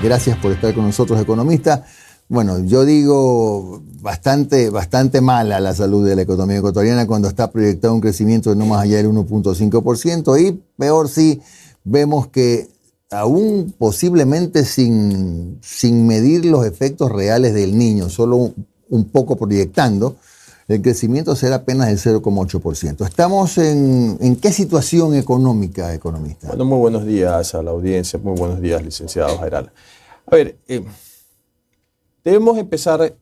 Gracias por estar con nosotros, economista. Bueno, yo digo bastante mala la salud de la economía ecuatoriana cuando está proyectado un crecimiento de no más allá del 1.5% y peor si vemos que aún posiblemente sin medir los efectos reales del niño, solo un poco proyectando, el crecimiento será apenas del 0,8%. ¿Estamos en qué situación económica, economista? Bueno, muy buenos días a la audiencia, muy buenos días, licenciado Jairal. A ver, debemos empezar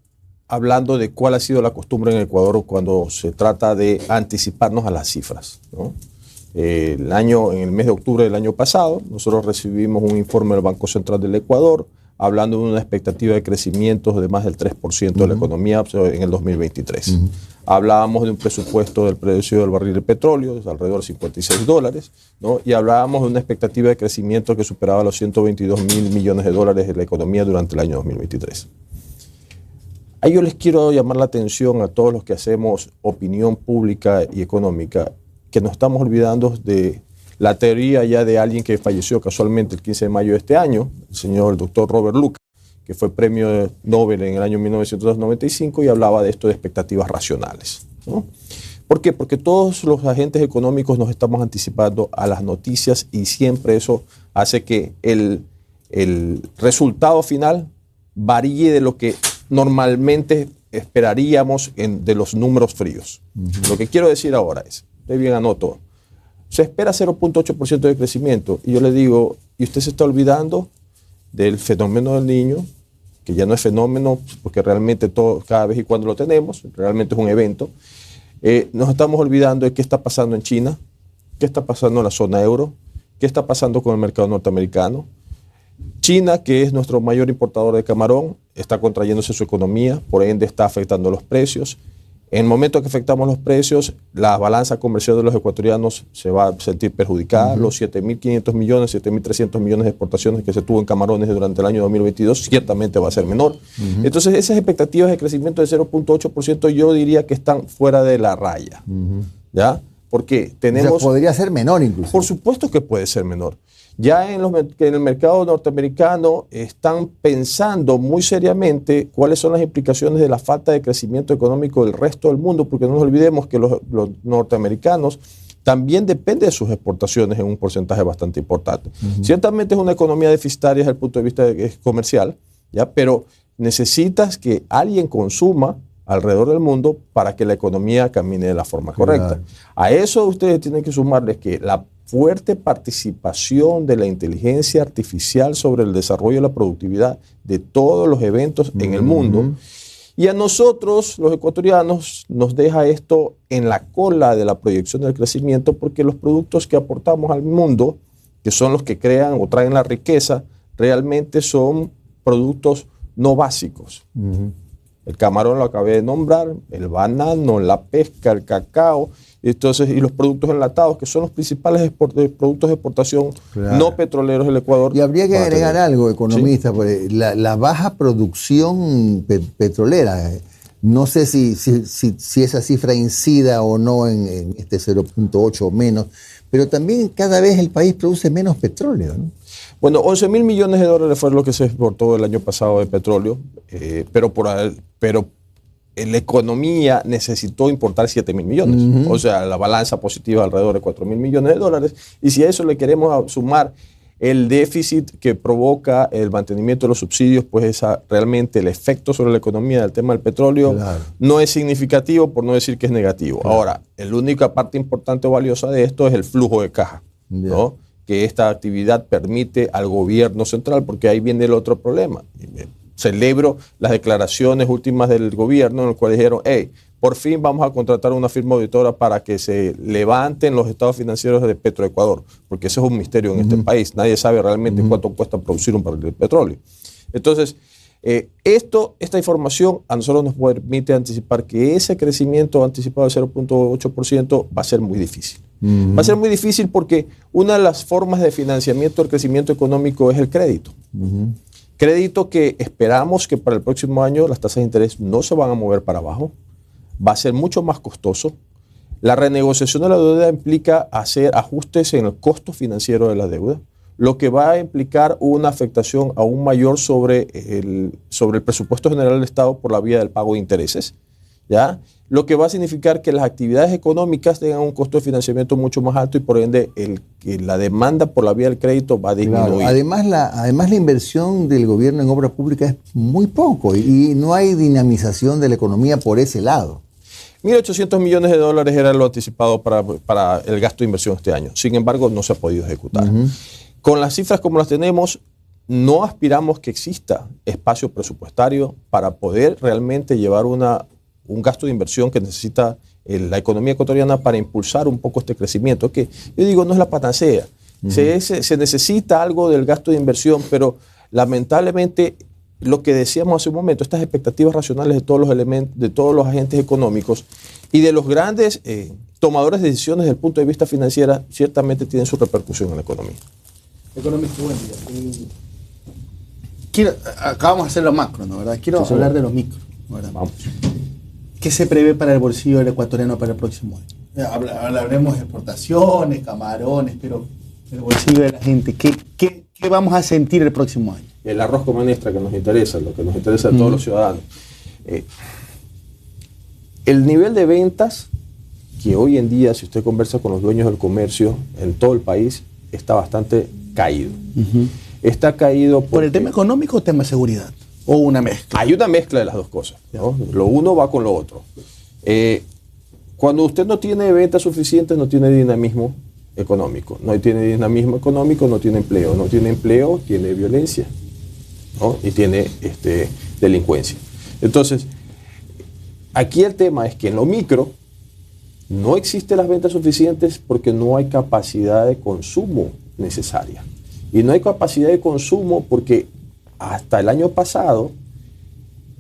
hablando de cuál ha sido la costumbre en Ecuador cuando se trata de anticiparnos a las cifras, ¿no? En el mes de octubre del año pasado, nosotros recibimos un informe del Banco Central del Ecuador hablando de una expectativa de crecimiento de más del 3% de la economía en el 2023. Hablábamos de un presupuesto del precio del barril de petróleo, de alrededor de $56, ¿no? Y hablábamos de una expectativa de crecimiento que superaba los 122.000 millones de dólares de la economía durante el año 2023. Ahí yo les quiero llamar la atención a todos los que hacemos opinión pública y económica, que nos estamos olvidando de la teoría ya de alguien que falleció casualmente el 15 de mayo de este año, el doctor Robert Lucas, que fue premio Nobel en el año 1995 y hablaba de esto de expectativas racionales, ¿no? ¿Por qué? Porque todos los agentes económicos nos estamos anticipando a las noticias y siempre eso hace que el resultado final varíe de lo que normalmente esperaríamos de los números fríos. Lo que quiero decir ahora es, bien anoto, se espera 0.8% de crecimiento y yo le digo, ¿y usted se está olvidando del fenómeno del niño? Que ya no es fenómeno porque realmente cada vez y cuando lo tenemos, realmente es un evento. Nos estamos olvidando de qué está pasando en China, qué está pasando en la zona euro, qué está pasando con el mercado norteamericano. China, que es nuestro mayor importador de camarón, está contrayéndose su economía, por ende está afectando los precios. En el momento que afectamos los precios, la balanza comercial de los ecuatorianos se va a sentir perjudicada. Los 7.500 millones, 7.300 millones de exportaciones que se tuvo en camarones durante el año 2022 ciertamente va a ser menor. Entonces, esas expectativas de crecimiento de 0.8% yo diría que están fuera de la raya. ¿Ya? Porque tenemos... O sea, podría ser menor incluso. Por supuesto que puede ser menor. Ya en el mercado norteamericano están pensando muy seriamente cuáles son las implicaciones de la falta de crecimiento económico del resto del mundo, porque no nos olvidemos que los norteamericanos también dependen de sus exportaciones en un porcentaje bastante importante. Ciertamente es una economía deficitaria desde el punto de vista comercial, ¿ya? Pero necesitas que alguien consuma alrededor del mundo para que la economía camine de la forma correcta. A eso ustedes tienen que sumarles que la fuerte participación de la inteligencia artificial sobre el desarrollo y la productividad de todos los eventos en el mundo. Y a nosotros, los ecuatorianos, nos deja esto en la cola de la proyección del crecimiento porque los productos que aportamos al mundo, que son los que crean o traen la riqueza, realmente son productos no básicos. El camarón lo acabé de nombrar, el banano, la pesca, el cacao, entonces, y los productos enlatados, que son los principales productos de exportación no petroleros del Ecuador. Y habría que agregar algo, economista, ¿sí? La baja producción petrolera. No sé si esa cifra incida o no en este 0.8 o menos, pero también cada vez el país produce menos petróleo, ¿no? Bueno, 11.000 millones de dólares fue lo que se exportó el año pasado de petróleo, pero la economía necesitó importar 7.000 millones. O sea, la balanza positiva alrededor de 4.000 millones de dólares. Y si a eso le queremos sumar el déficit que provoca el mantenimiento de los subsidios, pues realmente el efecto sobre la economía del tema del petróleo no es significativo, por no decir que es negativo. Ahora, la única parte importante o valiosa de esto es el flujo de caja, ¿no? Que esta actividad permite al gobierno central, porque ahí viene el otro problema. Celebro las declaraciones últimas del gobierno en el cual dijeron, hey, por fin vamos a contratar una firma auditora para que se levanten los estados financieros de Petroecuador, porque ese es un misterio en este país. Nadie sabe realmente cuánto cuesta producir un barril de petróleo. Entonces, esta información a nosotros nos permite anticipar que ese crecimiento anticipado del 0.8% va a ser muy difícil. Va a ser muy difícil porque una de las formas de financiamiento del crecimiento económico es el crédito. Crédito que esperamos que para el próximo año las tasas de interés no se van a mover para abajo. Va a ser mucho más costoso. La renegociación de la deuda implica hacer ajustes en el costo financiero de la deuda. lo que va a implicar una afectación aún mayor sobre el presupuesto general del Estado por la vía del pago de intereses, ¿ya? Lo que va a significar que las actividades económicas tengan un costo de financiamiento mucho más alto y por ende la demanda por la vía del crédito va a disminuir. Claro. Además la inversión del gobierno en obra pública es muy poco y no hay dinamización de la economía por ese lado. 1.800 millones de dólares era lo anticipado para el gasto de inversión este año. Sin embargo, no se ha podido ejecutar. Con las cifras como las tenemos, no aspiramos que exista espacio presupuestario para poder realmente llevar un gasto de inversión que necesita la economía ecuatoriana para impulsar un poco este crecimiento, que yo digo no es la panacea. Se necesita algo del gasto de inversión, pero lamentablemente lo que decíamos hace un momento, estas expectativas racionales de todos los elementos, de todos los agentes económicos y de los grandes tomadores de decisiones desde el punto de vista financiero, ciertamente tienen su repercusión en la economía. Económico, buen día. Acabamos de hacer lo macro, ¿no? ¿Verdad? Quiero hablar de los micros, ¿verdad? Vamos. ¿Qué se prevé para el bolsillo del ecuatoriano para el próximo año? Hablaremos de exportaciones, camarones, pero el bolsillo de la gente, ¿qué vamos a sentir el próximo año? El arroz con menestra que nos interesa, lo que nos interesa a todos los ciudadanos. El nivel de ventas que hoy en día, si usted conversa con los dueños del comercio en todo el país, está bastante caído. Está caído ¿por el tema económico o tema de seguridad? ¿O una mezcla? Hay una mezcla de las dos cosas, ¿no? Lo uno va con lo otro. Cuando usted no tiene ventas suficientes, no tiene dinamismo económico. No tiene dinamismo económico, no tiene empleo. No tiene empleo, tiene violencia, ¿no? Y tiene delincuencia. Entonces, aquí el tema es que en lo micro no existen las ventas suficientes porque no hay capacidad de consumo necesaria. Y no hay capacidad de consumo porque hasta el año pasado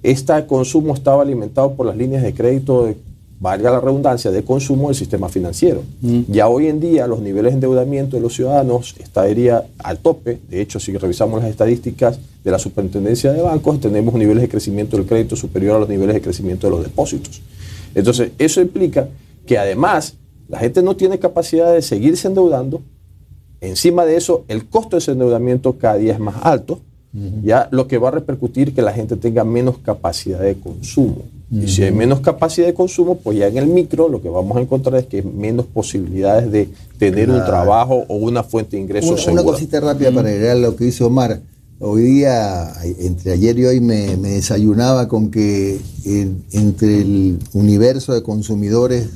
este consumo estaba alimentado por las líneas de crédito, valga la redundancia, de consumo del sistema financiero. Ya hoy en día los niveles de endeudamiento de los ciudadanos estaría al tope. De hecho, si revisamos las estadísticas de la Superintendencia de Bancos, tenemos niveles de crecimiento del crédito superior a los niveles de crecimiento de los depósitos. Entonces, eso implica que además la gente no tiene capacidad de seguirse endeudando. Encima de eso, el costo de ese endeudamiento cada día es más alto, ya lo que va a repercutir que la gente tenga menos capacidad de consumo. Y si hay menos capacidad de consumo, pues ya en el micro lo que vamos a encontrar es que hay menos posibilidades de tener un trabajo o una fuente de ingresos segura. Una cosita rápida para agregar lo que dice Omar. Hoy día, entre ayer y hoy, me desayunaba con que entre el universo de consumidores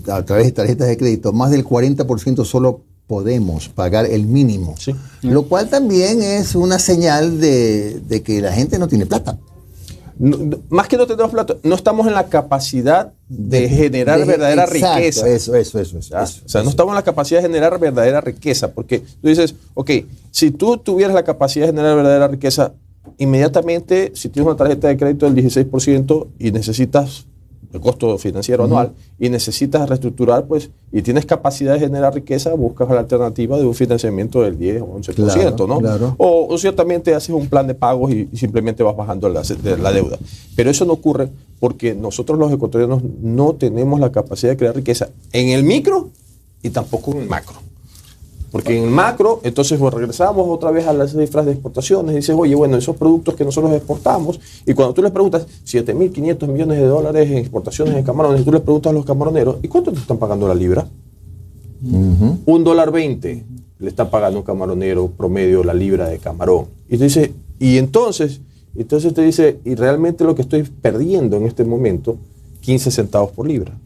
a través de tarjetas de crédito, más del 40% solo podemos pagar el mínimo. Sí. Lo cual también es una señal de que la gente no tiene plata. No, más que no tenemos plata, no estamos en la capacidad de generar verdadera riqueza. Eso. O sea, no estamos en la capacidad de generar verdadera riqueza, porque tú dices, ok, si tú tuvieras la capacidad de generar verdadera riqueza, inmediatamente, si tienes una tarjeta de crédito del 16% y necesitas el costo financiero anual y necesitas reestructurar, pues, y tienes capacidad de generar riqueza, buscas la alternativa de un financiamiento del 10 o 11%, ¿no? Claro. O ciertamente haces un plan de pagos y simplemente vas bajando la deuda. Pero eso no ocurre porque nosotros los ecuatorianos no tenemos la capacidad de crear riqueza en el micro y tampoco en el macro. Porque en el macro, entonces regresamos otra vez a las cifras de exportaciones y dices, oye, bueno, esos productos que nosotros exportamos, y cuando tú les preguntas 7.500 millones de dólares en exportaciones de camarones, y tú les preguntas a los camaroneros, ¿y cuánto te están pagando la libra? $1.20 le está pagando un camaronero promedio la libra de camarón. Y te dice, y entonces te dice, y realmente lo que estoy perdiendo en este momento, 15 centavos por libra.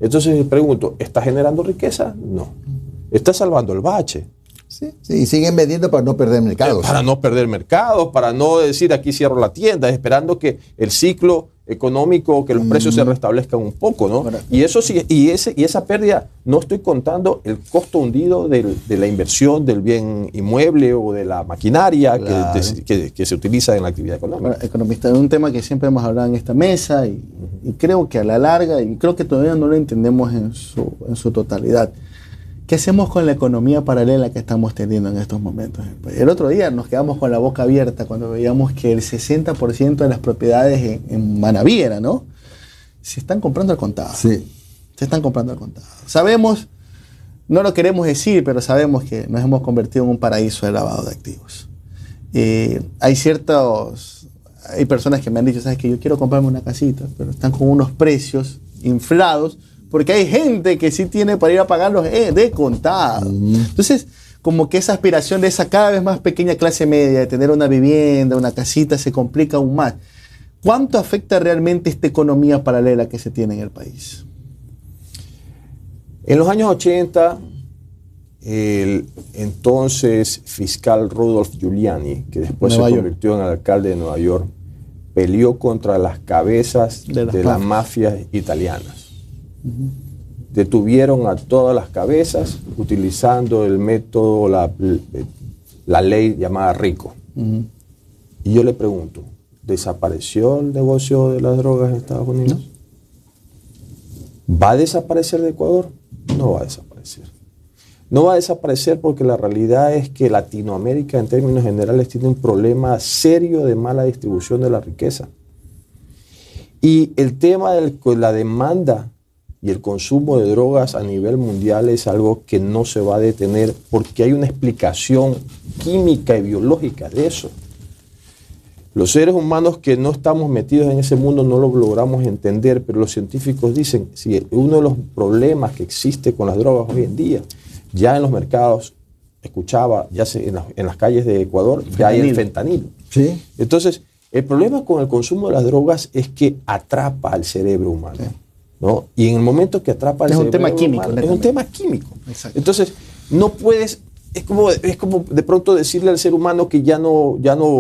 Entonces le pregunto, ¿está generando riqueza? No. Está salvando el bache. Sí, y siguen vendiendo para no perder mercados. Para no perder mercados, para no decir aquí cierro la tienda, esperando que el ciclo económico, que los precios se restablezcan un poco, ¿no? Y eso sí, y esa pérdida, no estoy contando el costo hundido de la inversión del bien inmueble o de la maquinaria que se utiliza en la actividad económica. Bueno, economista, es un tema que siempre hemos hablado en esta mesa y creo que a la larga, y creo que todavía no lo entendemos en su totalidad. ¿Qué hacemos con la economía paralela que estamos teniendo en estos momentos? El otro día nos quedamos con la boca abierta cuando veíamos que el 60% de las propiedades en Manaví, se están comprando al contado. Sí. Se están comprando al contado. Sabemos no lo queremos decir, pero sabemos que nos hemos convertido en un paraíso de lavado de activos. Hay personas que me han dicho, sabes que yo quiero comprarme una casita, pero están con unos precios inflados, porque hay gente que sí tiene para ir a pagarlos de contado. Entonces, como que esa aspiración de esa cada vez más pequeña clase media, de tener una vivienda, una casita, se complica aún más. ¿Cuánto afecta realmente esta economía paralela que se tiene en el país? En los años 80, el entonces fiscal Rudolph Giuliani, que después se convirtió en el alcalde de Nueva York, peleó contra las cabezas de las mafias italianas. Detuvieron a todas las cabezas utilizando el método, la ley llamada RICO. Y yo le pregunto, ¿desapareció el negocio de las drogas en Estados Unidos? ¿No? ¿Va a desaparecer de Ecuador? No va a desaparecer. No va a desaparecer porque la realidad es que Latinoamérica en términos generales tiene un problema serio de mala distribución de la riqueza. Y el tema de la demanda y el consumo de drogas a nivel mundial es algo que no se va a detener porque hay una explicación química y biológica de eso. Los seres humanos que no estamos metidos en ese mundo no lo logramos entender, pero los científicos dicen que uno de los problemas que existe con las drogas hoy en día, ya en los mercados, escuchaba, ya en las calles de Ecuador, ya hay el fentanilo. ¿Sí? Entonces, el problema con el consumo de las drogas es que atrapa al cerebro humano. Sí. ¿No? Y en el momento que atrapa al cerebro humano, es un tema químico. Exacto. Entonces, no puedes... Es como de pronto decirle al ser humano que ya no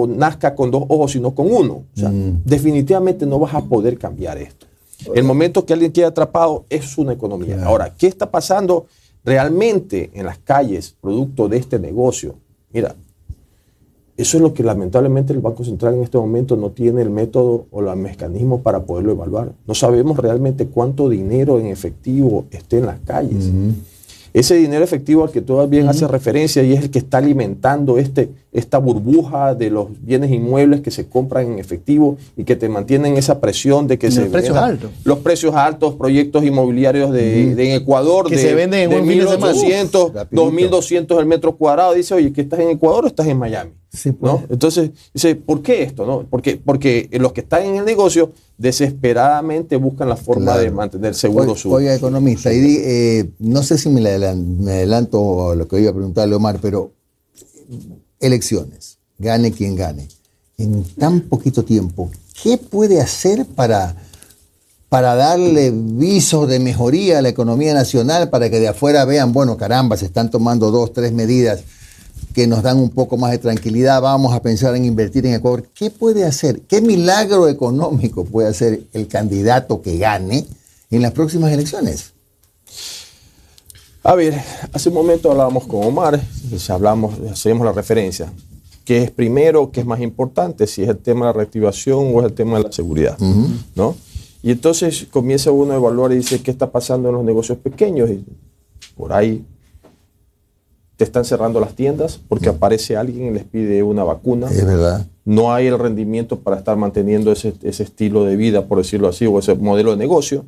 nazca con dos ojos, sino con uno. O sea, definitivamente no vas a poder cambiar esto. El momento que alguien quede atrapado es una economía. Claro. Ahora, ¿qué está pasando realmente en las calles producto de este negocio? Mira, eso es lo que lamentablemente el Banco Central en este momento no tiene el método o los mecanismos para poderlo evaluar. No sabemos realmente cuánto dinero en efectivo esté en las calles. Ese dinero efectivo al que tú bien haces referencia y es el que está alimentando esta burbuja de los bienes inmuebles que se compran en efectivo y que te mantienen esa presión de que los precios altos. Los precios altos, proyectos inmobiliarios de Ecuador que se venden en un 1.800, 2.200 el metro cuadrado. Dice, oye, ¿que estás en Ecuador o estás en Miami? Sí, pues. ¿No? Entonces, dice, ¿por qué esto? ¿No? Porque los que están en el negocio desesperadamente buscan la forma de mantener seguro su... Oiga, economista, no sé si me adelanto a lo que iba a preguntarle Omar, pero elecciones, gane quien gane, en tan poquito tiempo, ¿qué puede hacer para darle visos de mejoría a la economía nacional, para que de afuera vean, bueno, caramba, se están tomando 2, 3 medidas que nos dan un poco más de tranquilidad, vamos a pensar en invertir en Ecuador? ¿Qué puede hacer? ¿Qué milagro económico puede hacer el candidato que gane en las próximas elecciones? A ver, hace un momento hablábamos con Omar, hacemos la referencia. ¿Qué es primero, qué es más importante? Si es el tema de la reactivación o es el tema de la seguridad, ¿no? Y entonces comienza uno a evaluar y dice, ¿qué está pasando en los negocios pequeños? Y por ahí te están cerrando las tiendas porque aparece alguien y les pide una vacuna. Es verdad. No hay el rendimiento para estar manteniendo ese estilo de vida, por decirlo así, o ese modelo de negocio.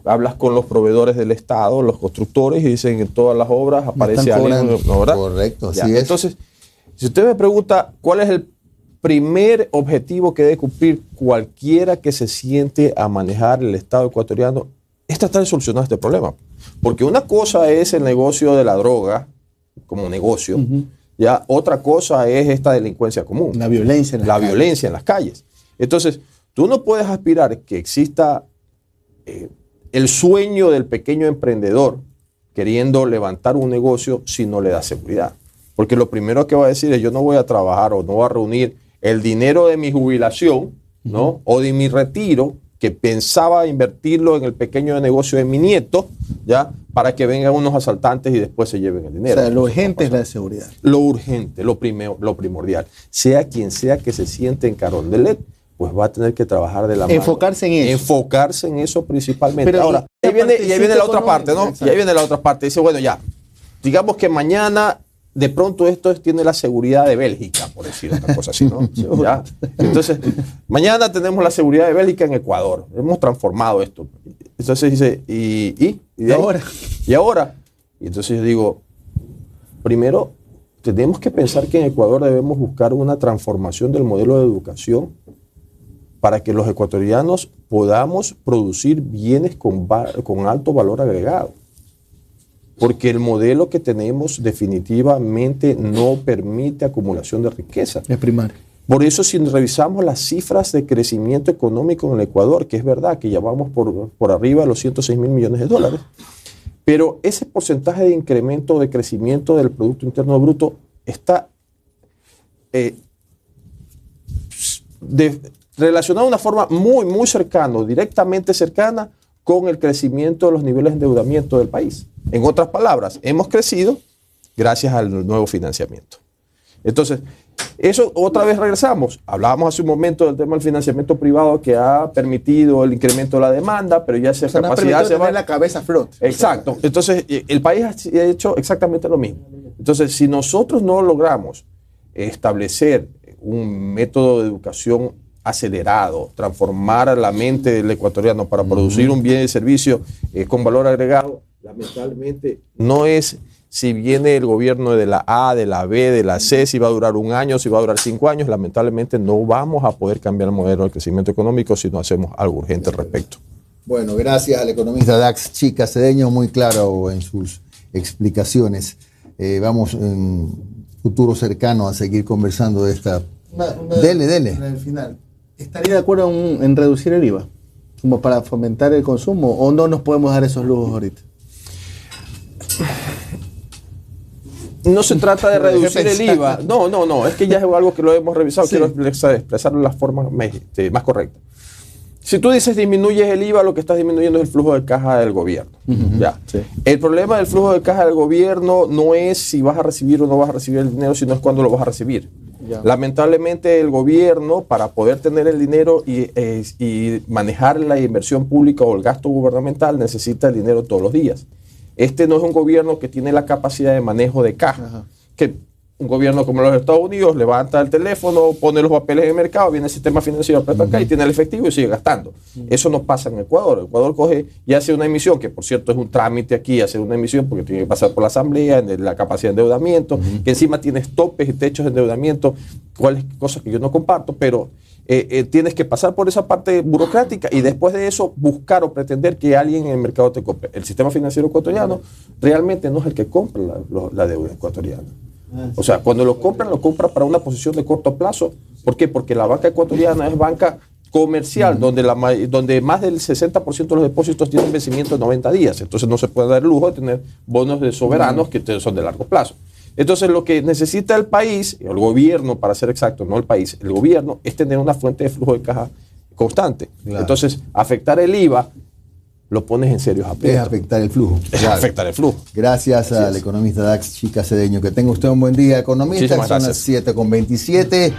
Hablas con los proveedores del Estado, los constructores, y dicen que en todas las obras aparece alguien. ¿No, verdad? Correcto, así es. Entonces, si usted me pregunta cuál es el primer objetivo que debe cumplir cualquiera que se siente a manejar el Estado ecuatoriano, es tratar de solucionar este problema. Porque una cosa es el negocio de la droga, como negocio, ya otra cosa es esta delincuencia común. La violencia en las calles. Entonces, tú no puedes aspirar que exista el sueño del pequeño emprendedor queriendo levantar un negocio si no le da seguridad. Porque lo primero que va a decir es, yo no voy a trabajar o no voy a reunir el dinero de mi jubilación, ¿no? O de mi retiro, que pensaba invertirlo en el pequeño negocio de mi nieto, ¿ya? Para que vengan unos asaltantes y después se lleven el dinero. O sea, lo urgente es la seguridad. Lo urgente, lo primordial. Sea quien sea que se siente en Carondelet, pues va a tener que trabajar de la mano. Enfocarse en eso. Enfocarse en eso principalmente. Pero ahora, ahí viene la otra parte, ¿no? Exacto. Y ahí viene la otra parte. Dice, bueno, ya, digamos que mañana de pronto esto tiene la seguridad de Bélgica, por decir una cosa así, ¿no? ¿Ya? Entonces, mañana tenemos la seguridad de Bélgica en Ecuador. Hemos transformado esto. Entonces dice, ¿y ahora? Y entonces yo digo, primero, tenemos que pensar que en Ecuador debemos buscar una transformación del modelo de educación para que los ecuatorianos podamos producir bienes con alto valor agregado. Porque el modelo que tenemos definitivamente no permite acumulación de riqueza. Es primario. Por eso, si revisamos las cifras de crecimiento económico en el Ecuador, que es verdad que ya vamos por arriba de los 106 mil millones de dólares, pero ese porcentaje de incremento de crecimiento del Producto Interno Bruto está relacionado de una forma muy cercana, directamente cercana con el crecimiento de los niveles de endeudamiento del país. En otras palabras, hemos crecido gracias al nuevo financiamiento. Entonces, eso otra vez regresamos. Hablábamos hace un momento del tema del financiamiento privado que ha permitido el incremento de la demanda, pero ya esa capacidad se va. La cabeza a flote. Exacto. Entonces, el país ha hecho exactamente lo mismo. Entonces, si nosotros no logramos establecer un método de educación acelerado, transformar la mente del ecuatoriano para producir un bien y servicio con valor agregado, lamentablemente no es si viene el gobierno de la A, de la B, de la C, si va a durar 1 año, si va a durar 5 años, lamentablemente no vamos a poder cambiar el modelo de crecimiento económico si no hacemos algo urgente al respecto. Bueno, gracias al economista Dax Chica Cedeño, muy claro en sus explicaciones. Vamos en futuro cercano a seguir conversando de esta. Dele. En el final. ¿Estaría de acuerdo en reducir el IVA? Como para fomentar el consumo, ¿o no nos podemos dar esos lujos ahorita? No se trata de reducir el IVA. No, es que ya es algo que lo hemos revisado. Sí. Quiero expresarlo de la forma más correcta. Si tú dices disminuyes el IVA, lo que estás disminuyendo es el flujo de caja del gobierno. Ya. Sí. El problema del flujo de caja del gobierno no es si vas a recibir o no vas a recibir el dinero, sino es cuándo lo vas a recibir. Ya. Lamentablemente el gobierno, para poder tener el dinero y manejar la inversión pública o el gasto gubernamental, necesita el dinero todos los días. Este no es un gobierno que tiene la capacidad de manejo de caja. Ajá. Que un gobierno como los Estados Unidos levanta el teléfono, pone los papeles en el mercado, viene el sistema financiero, aprieta acá y tiene el efectivo y sigue gastando. Eso no pasa en Ecuador. Ecuador coge y hace una emisión, que por cierto es un trámite aquí, hacer una emisión porque tiene que pasar por la asamblea, la capacidad de endeudamiento, que encima tienes topes y techos de endeudamiento, cosas que yo no comparto, pero tienes que pasar por esa parte burocrática y después de eso buscar o pretender que alguien en el mercado te compre. El sistema financiero ecuatoriano realmente no es el que compra la deuda ecuatoriana. O sea, cuando lo compra para una posición de corto plazo. ¿Por qué? Porque la banca ecuatoriana es banca comercial, donde más del 60% de los depósitos tienen vencimiento de 90 días. Entonces no se puede dar el lujo de tener bonos de soberanos que son de largo plazo. Entonces lo que necesita el país, el gobierno para ser exacto, no el país, el gobierno es tener una fuente de flujo de caja constante. Claro. Entonces afectar el IVA lo pones en serios aprietos. Es afectar el flujo. Es afectar el flujo. Gracias al economista Dax Chica Cedeño. Que tenga usted un buen día, economista. Son las 7:27.